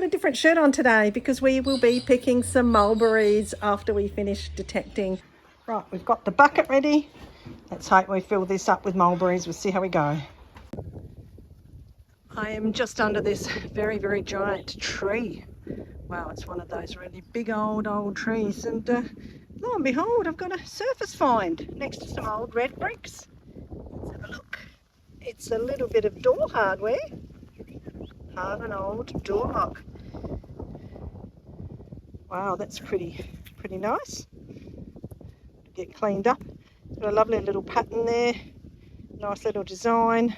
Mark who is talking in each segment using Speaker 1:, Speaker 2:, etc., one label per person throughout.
Speaker 1: a different shirt on today because we will be picking some mulberries after we finish detecting. Right, we've got the bucket ready. Let's hope we fill this up with mulberries. We'll see how we go. I am just under this very, very giant tree. Wow, it's one of those really big old trees. And lo and behold, I've got a surface find next to some old red bricks. Let's have a look. It's a little bit of door hardware. Part of an old door lock. Wow, that's pretty nice. Get cleaned up. Got a lovely little pattern there. Nice little design.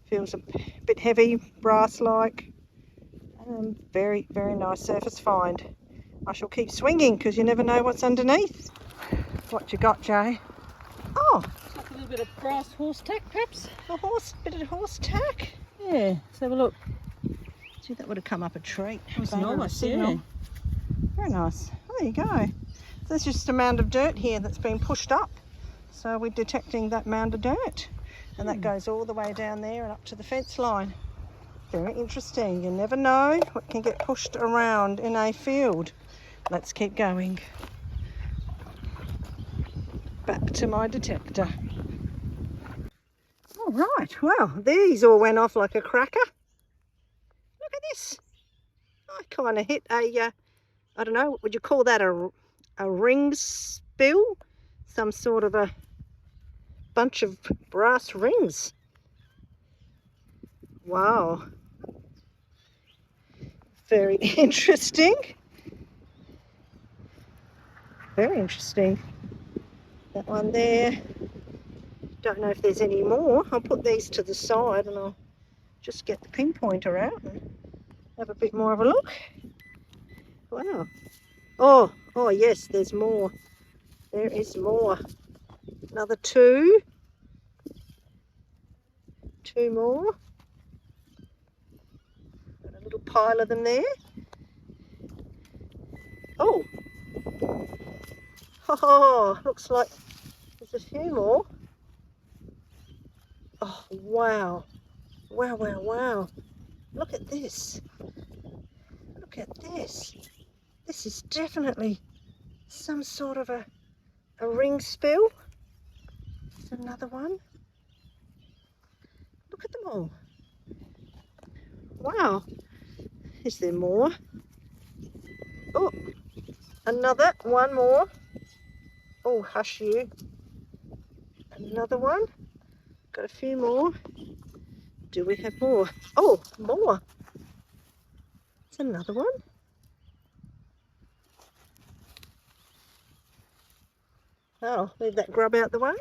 Speaker 1: Feels a bit heavy, brass-like. Very, very nice surface find. I shall keep swinging because you never know what's underneath. What you got, Jay? Oh,
Speaker 2: It's like a little bit of brass horse tack, perhaps.
Speaker 1: bit of horse tack.
Speaker 2: Yeah, let's have a look.
Speaker 1: Gee, that would have come up a treat.
Speaker 2: That's
Speaker 1: Bugger, a
Speaker 2: nice,
Speaker 1: signal.
Speaker 2: yeah.
Speaker 1: Very nice. Oh, there you go. There's just a mound of dirt here that's been pushed up. So we're detecting that mound of dirt. And that goes all the way down there and up to the fence line. Very interesting. You never know what can get pushed around in a field. Let's keep going. Back to my detector. All right, well, these all went off like a cracker. Look at this. I kind of hit a, I don't know, would you call that a ring spill? Some sort of a bunch of brass rings. Wow. Very interesting. Very interesting. That one there. Don't know if there's any more. I'll put these to the side and I'll just get the pinpointer out and have a bit more of a look. Wow. Oh yes, there's more. There is more. Another two. Two more. Got a little pile of them there. Oh, looks like there's a few more. Oh, wow. Wow. Look at this. Look at this. This is definitely some sort of a ring spill. There's another one. Look at them all. Wow. Is there more? Oh, one more. Oh, hush you. Another one. Got a few more. Do we have more? Oh, more. It's another one. Oh, leave that grub out the way.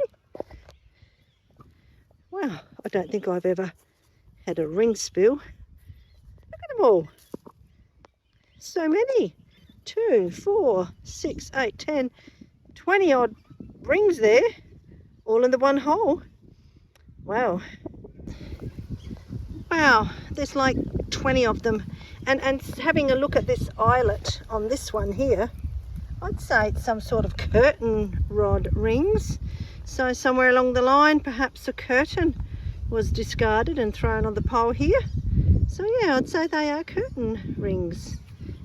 Speaker 1: Wow, I don't think I've ever had a ring spill. Look at them all. So many. 2, 4, 6, 8, 10, 20 odd rings there, all in the one hole. Wow. Wow, there's like 20 of them. And having a look at this eyelet on this one here, I'd say it's some sort of curtain rod rings. So somewhere along the line, perhaps a curtain was discarded and thrown on the pole here. So yeah, I'd say they are curtain rings.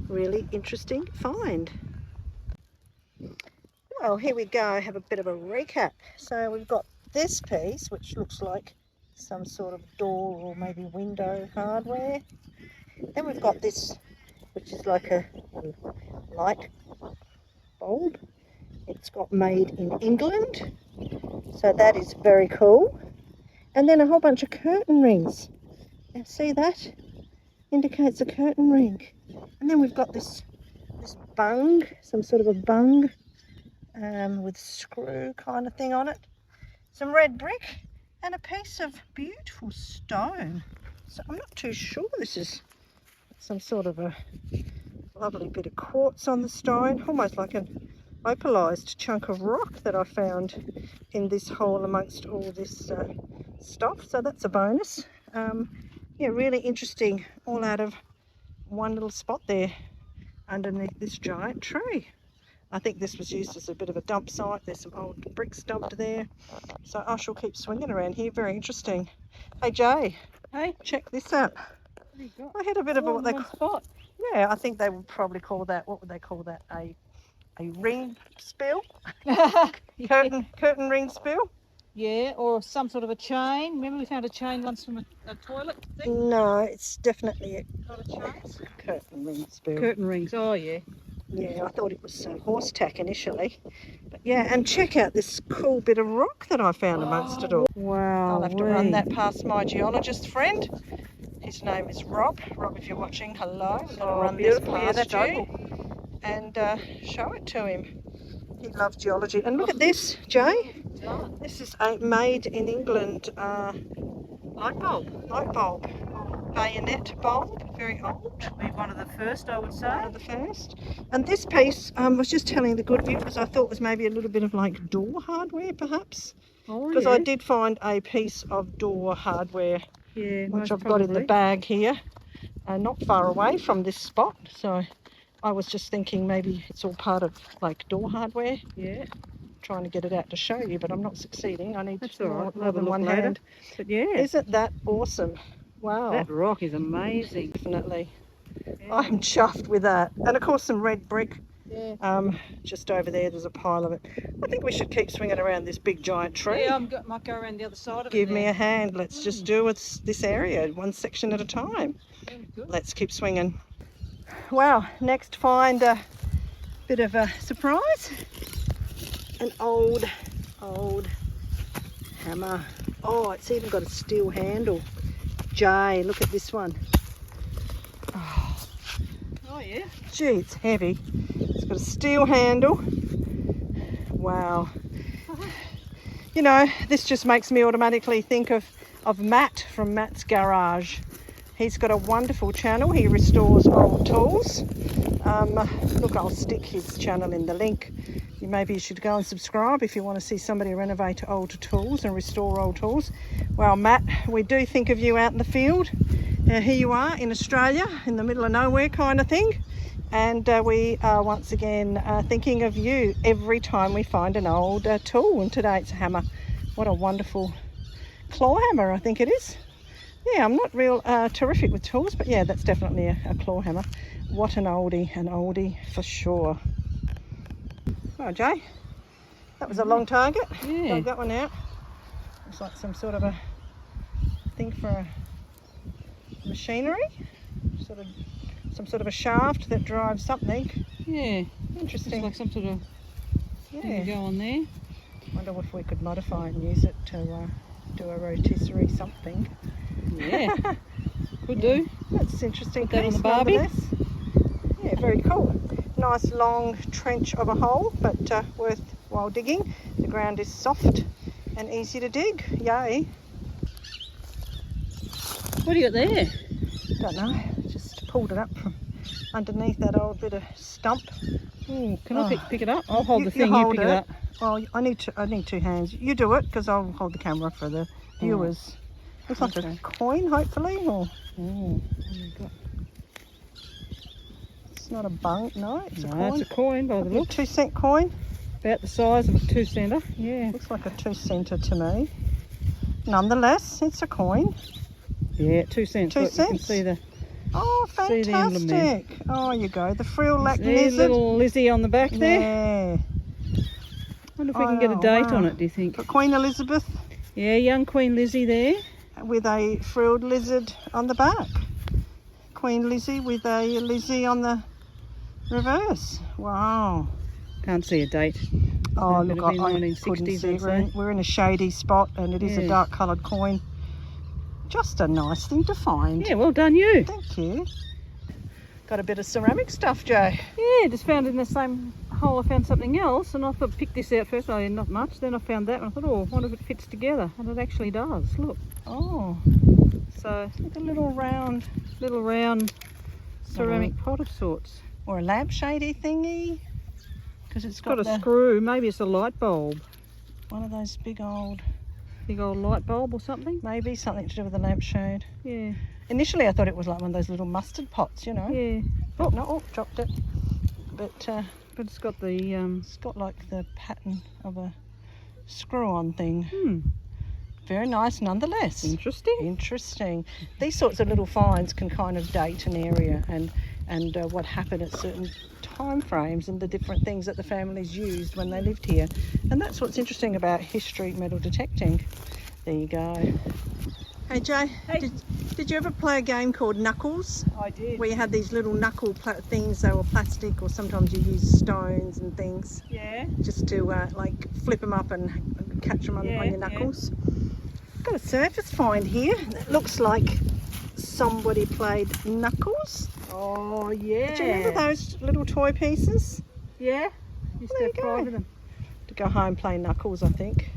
Speaker 1: Really interesting find. Well, here we go, have a bit of a recap. So we've got this piece, which looks like some sort of door or maybe window hardware. Then we've got this, which is like a light bulb. It's got made in England, so that is very cool. And then a whole bunch of curtain rings. Now see that? Indicates a curtain ring. And then we've got this bung, some sort of a bung with screw kind of thing on it. Some red brick and a piece of beautiful stone. So I'm not too sure this is some sort of a lovely bit of quartz on the stone, almost like an opalized chunk of rock that I found in this hole amongst all this stuff. So that's a bonus. Yeah, really interesting, all out of one little spot there underneath this giant tree. I think this was used as a bit of a dump site. There's some old bricks dumped there. So I shall keep swinging around here. Very interesting. Hey Jay,
Speaker 2: Hey,
Speaker 1: check this out.
Speaker 2: what have you got?
Speaker 1: I had a bit of a,
Speaker 2: All in one spot.
Speaker 1: Yeah, I think they would probably call that, what would they call that? A ring spill? Curtain ring spill?
Speaker 2: Yeah, or some sort of a chain. Remember we found a chain once from a toilet thing?
Speaker 1: No, it's definitely a
Speaker 2: Not a chain?
Speaker 1: curtain ring spill.
Speaker 2: Curtain rings, oh yeah.
Speaker 1: Yeah, I thought it was horse tack initially. But yeah, and check out this cool bit of rock that I found amongst it all.
Speaker 2: Wow.
Speaker 1: I'll have to run that past my geologist friend. His name is Rob. Rob, if you're watching, hello. I'm going to run this
Speaker 2: beautiful. Yeah,
Speaker 1: past
Speaker 2: that's
Speaker 1: you and show it to him. He loves geology. And look at this, Jay. This is a made in England
Speaker 2: Light bulb.
Speaker 1: light bulb. Bayonet bulb, very old.
Speaker 2: Be one of the first, I would say.
Speaker 1: One of the first. And this piece, I was just telling the good viewers, I thought was maybe a little bit of like door hardware, perhaps.
Speaker 2: Oh,
Speaker 1: Because
Speaker 2: yeah.
Speaker 1: I did find a piece of door hardware,
Speaker 2: Yeah,
Speaker 1: which I've got in the bag here, not far away from this spot. So I was just thinking maybe it's all part of like door hardware.
Speaker 2: Yeah.
Speaker 1: Trying to get it out to show you, but I'm not succeeding. I need
Speaker 2: That's all right.
Speaker 1: more than one hand.
Speaker 2: But yeah.
Speaker 1: Isn't that awesome? Wow.
Speaker 2: That rock is amazing.
Speaker 1: Definitely.
Speaker 2: Yeah.
Speaker 1: I'm chuffed with that. And of course some red brick.
Speaker 2: Yeah.
Speaker 1: Just over there's a pile of it. I think we should keep swinging around this big giant tree.
Speaker 2: Yeah, might go around the other side of it.
Speaker 1: Give me a hand. Let's just do this area, one section at a time.
Speaker 2: Good.
Speaker 1: Let's keep swinging. Wow, next find a bit of a surprise. An old hammer. Oh, it's even got a steel handle. Jay, look at this one.
Speaker 2: Oh yeah.
Speaker 1: Gee, it's heavy. It's got a steel handle. Wow. You know, this just makes me automatically think of Matt from Matt's Garage. He's got a wonderful channel. He restores old tools. Look, I'll stick his channel in the link. Maybe you should go and subscribe if you want to see somebody renovate old tools and restore old tools. Well, Matt, we do think of you out in the field. Here you are in Australia, in the middle of nowhere kind of thing. And we are once again thinking of you every time we find an old tool. And today it's a hammer. What a wonderful claw hammer, I think it is. Yeah, I'm not real terrific with tools, but yeah, that's definitely a claw hammer. What an oldie for sure. Oh, Jay, that was a long target.
Speaker 2: Yeah.
Speaker 1: Take that one out. Looks like some sort of a thing for machinery. Some sort of a shaft that drives something.
Speaker 2: Yeah.
Speaker 1: Interesting.
Speaker 2: Looks like some sort of thing to go on there.
Speaker 1: Wonder if we could modify and use it to do a rotisserie something.
Speaker 2: Yeah. Could do.
Speaker 1: That's interesting.
Speaker 2: Put that on
Speaker 1: piece,
Speaker 2: the barbie.
Speaker 1: nonetheless. Yeah, very cool. Nice long trench of a hole, but worthwhile digging. The ground is soft and easy to dig. Yay.
Speaker 2: What do you got there?
Speaker 1: Don't know. Just pulled it up from underneath that old bit of stump.
Speaker 2: Can I pick it up? I'll hold the thing. You pick it up.
Speaker 1: Well, I need two hands. You do it because I'll hold the camera for the viewers. Looks like a coin, hopefully, or it's not a bunk. No, it's a coin.
Speaker 2: It's a coin by the
Speaker 1: Look,
Speaker 2: look.
Speaker 1: 2-cent coin.
Speaker 2: About the size of a 2-center. Yeah.
Speaker 1: Looks like a 2-center to me. Nonetheless, it's a coin.
Speaker 2: Yeah, 2 cents.
Speaker 1: 2
Speaker 2: Look, you can
Speaker 1: cents?
Speaker 2: see the
Speaker 1: Oh,
Speaker 2: See the emblem there.
Speaker 1: fantastic! Oh, you go. The frill-lack
Speaker 2: see
Speaker 1: lizard.
Speaker 2: little Lizzie on the back there.
Speaker 1: Yeah.
Speaker 2: Wonder if we can get a date on
Speaker 1: wow.
Speaker 2: it. Do you think?
Speaker 1: But Queen Elizabeth
Speaker 2: Yeah, young Queen Lizzie there.
Speaker 1: with a frilled lizard on the back. Queen Lizzie with a Lizzie on the reverse. Wow.
Speaker 2: Can't see a date.
Speaker 1: Oh,
Speaker 2: It
Speaker 1: look,
Speaker 2: would have
Speaker 1: I
Speaker 2: been
Speaker 1: couldn't
Speaker 2: 1960s,
Speaker 1: see.
Speaker 2: I'd say.
Speaker 1: We're in a shady spot and it is a
Speaker 2: Yeah.
Speaker 1: dark coloured coin. Just a nice thing to find.
Speaker 2: Yeah, well done you.
Speaker 1: Thank you. Got a bit of ceramic stuff, Joe.
Speaker 2: Yeah, just found in the same hole I found something else, and I thought pick this out first. I not much. Then I found that one. I thought, oh, I wonder if it fits together, and it actually does. Look.
Speaker 1: Oh,
Speaker 2: So
Speaker 1: like a little round
Speaker 2: ceramic pot of sorts.
Speaker 1: or a lampshadey thingy. Because it's
Speaker 2: It's got a
Speaker 1: the,
Speaker 2: screw. Maybe it's a light bulb.
Speaker 1: one of those big old,
Speaker 2: Light bulb or something.
Speaker 1: maybe something to do with the lampshade.
Speaker 2: Yeah.
Speaker 1: Initially, I thought it was like one of those little mustard pots, you know.
Speaker 2: Yeah.
Speaker 1: Oh no! Oh, dropped it. But
Speaker 2: But it's got the
Speaker 1: it's got like the pattern of a screw-on thing. Very nice, nonetheless.
Speaker 2: Interesting.
Speaker 1: Interesting. These sorts of little finds can kind of date an area, and and what happened at certain time frames and the different things that the families used when they lived here. And that's what's interesting about history metal detecting. There you go. Hey Jay,
Speaker 2: Hey.
Speaker 1: did you ever play a game called Knuckles?
Speaker 2: I did.
Speaker 1: Where you had these little knuckle things, they were plastic, or sometimes you use stones and things.
Speaker 2: Yeah.
Speaker 1: Just to like flip them up and catch them on your knuckles. Got a surface find here. It looks like somebody played Knuckles.
Speaker 2: Oh yeah.
Speaker 1: Do you remember those little toy pieces?
Speaker 2: Yeah. Used to have five of them.
Speaker 1: To go home play Knuckles, I think.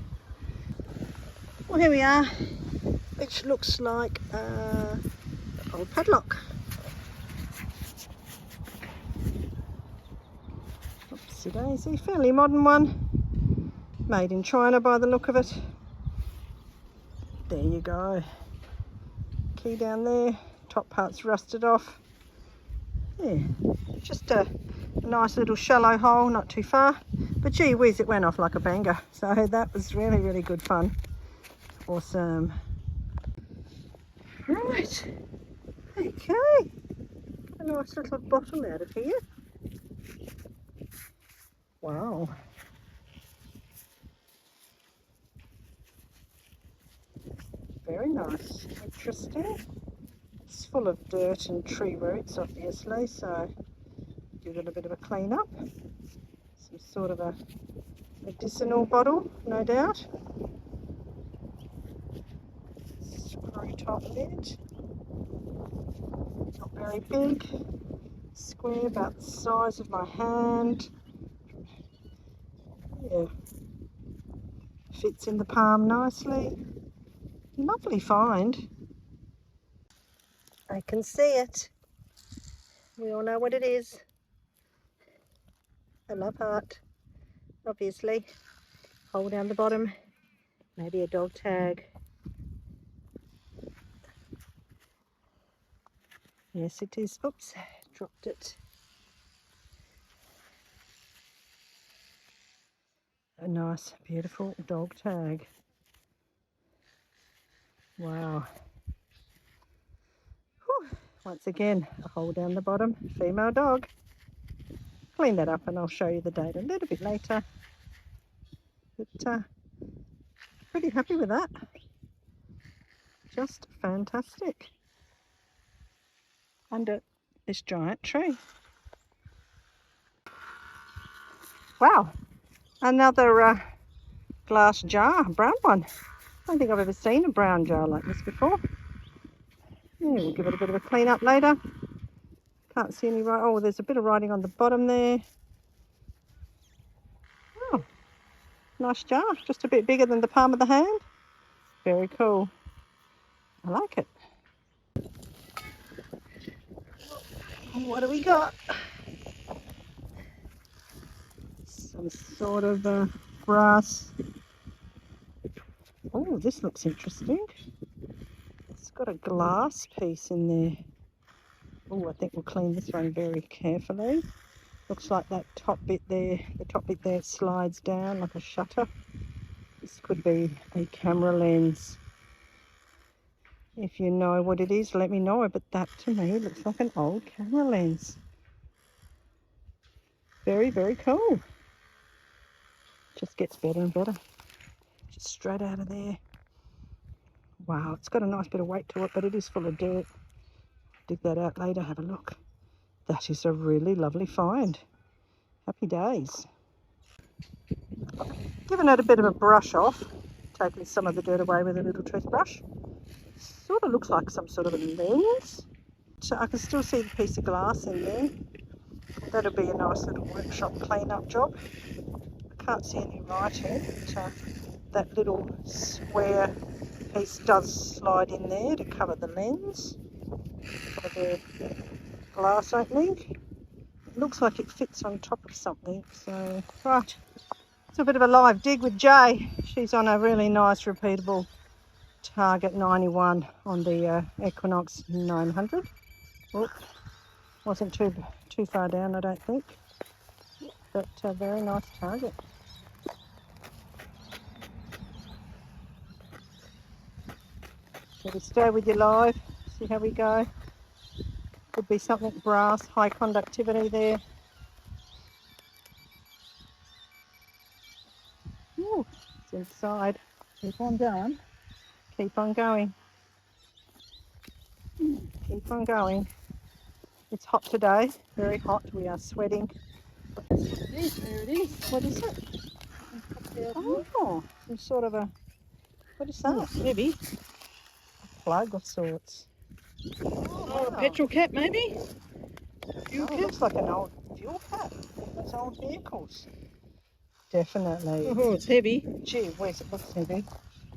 Speaker 1: Well, here we are, which looks like an old padlock. Oopsie daisy, fairly modern one. Made in China by the look of it. There you go. Key down there, top part's rusted off. Yeah, just a nice little shallow hole, not too far. But gee whiz, it went off like a banger. So that was really, really good fun. Awesome. Right. Okay. A nice little bottle out of here. Wow. Very nice. Interesting. It's full of dirt and tree roots, obviously, so give it a bit of a clean up. Some sort of a medicinal bottle, no doubt. Screw top lid. Not very big. Square, about the size of my hand. Yeah. Fits in the palm nicely. Lovely find. I can see it. We all know what it is. A love heart, obviously. Hole down the bottom. Maybe a dog tag. Yes, it is. Oops, dropped it. A nice, beautiful dog tag. Wow. Whew. Once again, a hole down the bottom, female dog. Clean that up and I'll show you the date a little bit later. But pretty happy with that. Just fantastic. Under this giant tree. Wow, another glass jar, brown one. I don't think I've ever seen a brown jar like this before. Yeah, we'll give it a bit of a clean up later. Can't see any writing. Oh, there's a bit of writing on the bottom there. Oh, nice jar, just a bit bigger than the palm of the hand. Very cool. I like it. What do we got? Some sort of brass. Oh, this looks interesting. It's got a glass piece in there. Oh, I think we'll clean this one very carefully. Looks like that top bit there, the top bit there slides down like a shutter. This could be a camera lens. If you know what it is, let me know, but that to me looks like an old camera lens. Very, very cool. Just gets better and better. Just straight out of there. Wow, it's got a nice bit of weight to it, but it is full of dirt. Dig that out later, have a look. That is a really lovely find. Happy days. Giving it a bit of a brush off, taking some of the dirt away with a little toothbrush. Sort of looks like some sort of a lens. So I can still see the piece of glass in there. That'll be a nice little workshop clean-up job. I can't see any writing, but that little square piece does slide in there to cover the lens. Cover the glass opening. It looks like it fits on top of something. So, right. It's a bit of a live dig with Jay. She's on a really nice repeatable target 91 on the Equinox 900. Oh, wasn't too far down, I don't think, but a very nice target. So we stay with you live, see how we go. Could be something brass, high conductivity there. Ooh, it's inside. Keep on going. Keep on going. Keep on going. It's hot today, very hot. We are sweating.
Speaker 2: There it is.
Speaker 1: What is it? Oh, some sort of a, what is
Speaker 2: Oh,
Speaker 1: that?
Speaker 2: it's heavy.
Speaker 1: A plug of sorts.
Speaker 2: Oh, a petrol cap maybe?
Speaker 1: Fuel cap? Looks like an old fuel cap. Those old vehicles. Definitely.
Speaker 2: Oh, it's heavy.
Speaker 1: Gee whiz, it looks heavy.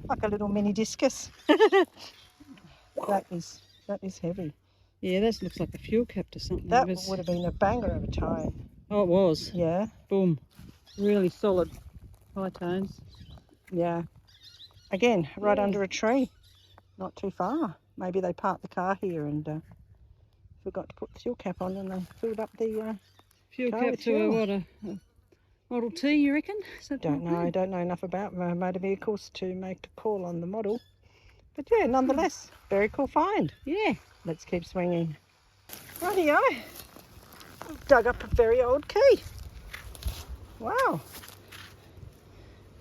Speaker 1: Like a little mini discus. That is heavy.
Speaker 2: Yeah, that looks like a fuel cap to something.
Speaker 1: That would have been a banger of a tone.
Speaker 2: Oh, it was.
Speaker 1: Yeah,
Speaker 2: Boom. Really solid high tones.
Speaker 1: yeah. Again, right
Speaker 2: Yeah.
Speaker 1: under a tree. Not too far. Maybe they parked the car here and forgot to put the fuel cap on and they filled up the
Speaker 2: Fuel
Speaker 1: car
Speaker 2: cap
Speaker 1: with
Speaker 2: to
Speaker 1: fuel.
Speaker 2: a Model T, you reckon? Is that
Speaker 1: Don't know. I don't know enough about motor vehicles to make a call on the model. But yeah, nonetheless, very cool find.
Speaker 2: Yeah.
Speaker 1: Let's keep swinging. Rightio. We've dug up a very old key. Wow.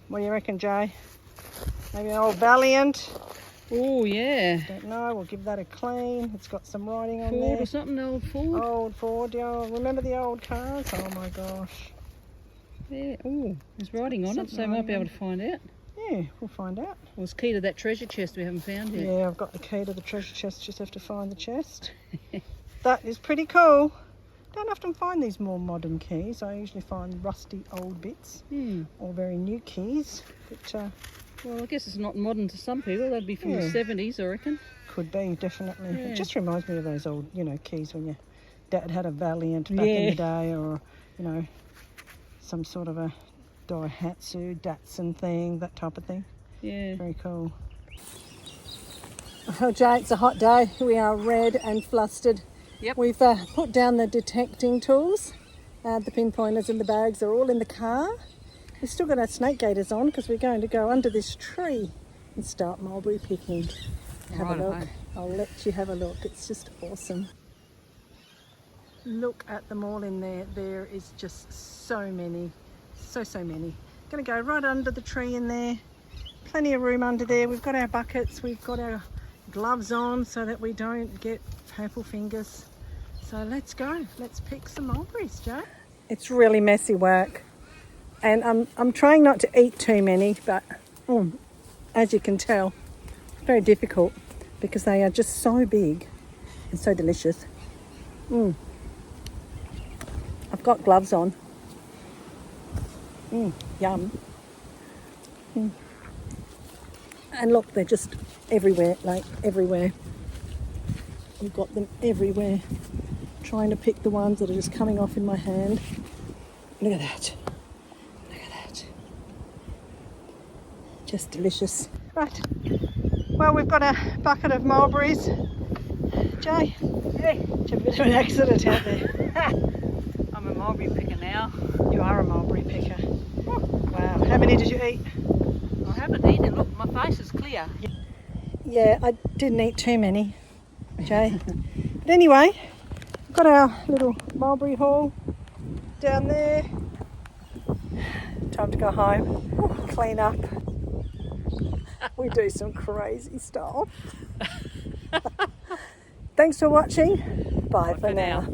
Speaker 1: What do you reckon, Jay? Maybe an old Valiant?
Speaker 2: Oh, yeah.
Speaker 1: Don't know. We'll give that a clean. It's got some writing on
Speaker 2: Ford
Speaker 1: there.
Speaker 2: or something, old Ford.
Speaker 1: Old Ford, yeah. Remember the old cars? Oh my gosh.
Speaker 2: Yeah. Oh, there's writing on it, so we might be able to find out.
Speaker 1: Yeah, we'll find out.
Speaker 2: Well, it's key to that treasure chest we haven't found yet.
Speaker 1: Yeah, I've got the key to the treasure chest. Just have to find the chest. That is pretty cool. Don't often find these more modern keys. I usually find rusty old bits or very new keys. But
Speaker 2: well, I guess it's not modern to some people. That'd be from the
Speaker 1: Yeah.
Speaker 2: 70s, I reckon.
Speaker 1: could be, definitely.
Speaker 2: Yeah.
Speaker 1: It just reminds me of those old, keys when your dad had a Valiant back in the day, or, some sort of a Daihatsu, Datsun thing, that type of thing.
Speaker 2: Yeah.
Speaker 1: Very cool. Oh, Jay, it's a hot day. We are red and flustered.
Speaker 2: Yep.
Speaker 1: We've put down the detecting tools. The pinpointers and the bags are all in the car. We've still got our snake gaiters on because we're going to go under this tree and start mulberry picking. Have a look. I'll let you have a look. It's just awesome. Look at them all in there. There is just so many. So many. Going to go right under the tree in there. Plenty of room under there. We've got our buckets. We've got our gloves on so that we don't get purple fingers. So let's go. Let's pick some mulberries, Joe. It's really messy work. And I'm trying not to eat too many, but as you can tell, it's very difficult because they are just so big and so delicious. I've got gloves on. Yum. And look, they're just everywhere, like everywhere. We've got them everywhere. Trying to pick the ones that are just coming off in my hand. Look at that. Look at that. Just delicious. Right. Well, we've got a bucket of mulberries. Jay, hey, it's a bit of an accident out there.
Speaker 2: I'm a mulberry picker now.
Speaker 1: You are a mulberry picker. Wow. How many did you eat?
Speaker 2: I haven't eaten. Look, my face is clear.
Speaker 1: Yeah, I didn't eat too many, Jay. But anyway, we've got our little mulberry haul down there. Time to go home, clean up. We do some crazy stuff. Thanks for watching. Bye for now.